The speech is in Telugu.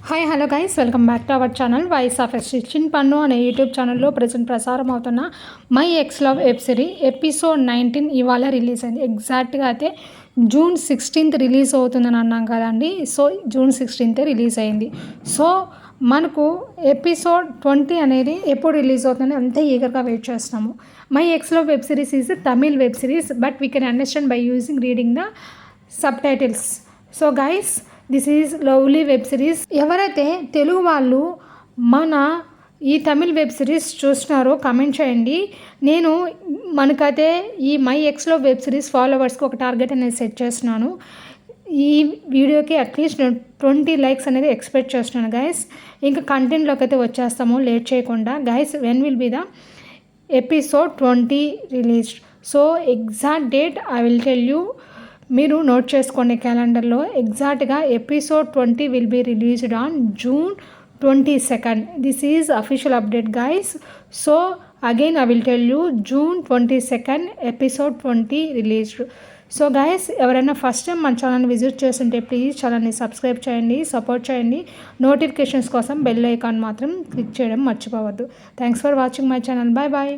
Hi hello guys, welcome back to our channel voice of ఎస్టిషన్ పన్ను అనే యూట్యూబ్ ఛానల్లో ప్రజెంట్ ప్రసారం అవుతున్న my ex love web series episode 19 ఇవాళ రిలీజ్ అయింది. ఎగ్జాక్ట్గా అయితే జూన్ 16th రిలీజ్ అవుతుందని అన్నాం కదండి. సో జూన్ 16th రిలీజ్ అయింది. సో మనకు ఎపిసోడ్ 20 అనేది ఎప్పుడు రిలీజ్ అవుతుందని అంతే ఈగర్గా వెయిట్ చేస్తున్నాము. My ex love web series is Tamil web series, but we can understand by using reading the sub titles. So guys, this is lovely web series. ఎవరైతే తెలుగు వాళ్ళు మన ఈ తమిళ్ వెబ్ సిరీస్ చూస్తున్నారో కమెంట్ చేయండి. నేను మనకైతే ఈ మై ఎక్స్లో వెబ్ సిరీస్ ఫాలోవర్స్కి ఒక టార్గెట్ అనేది సెట్ చేస్తున్నాను. ఈ వీడియోకి అట్లీస్ట్ 20 లైక్స్ అనేది ఎక్స్పెక్ట్ చేస్తున్నాను గైస్. ఇంకా కంటెంట్లోకి అయితే వచ్చేస్తాము లేట్ చేయకుండా. Guys, when will be the episode 20 released? So exact date I will tell you. మీరు నోట్ చేసుకోండి క్యాలెండర్లో. ఎగ్జాక్ట్గా episode 20 will be released on June 22nd. This is official update guys. So again I will tell you, June 22nd episode 20 released. So guys, ఎవరైనా ఫస్ట్ టైం మన ఛానల్ని విజిట్ చేస్తుంటే ప్లీజ్ ఛానల్ని సబ్స్క్రైబ్ చేయండి, సపోర్ట్ చేయండి. నోటిఫికేషన్స్ కోసం బెల్ ఐకాన్ మాత్రం క్లిక్ చేయడం మర్చిపోవద్దు. Thanks for watching my channel. Bye bye.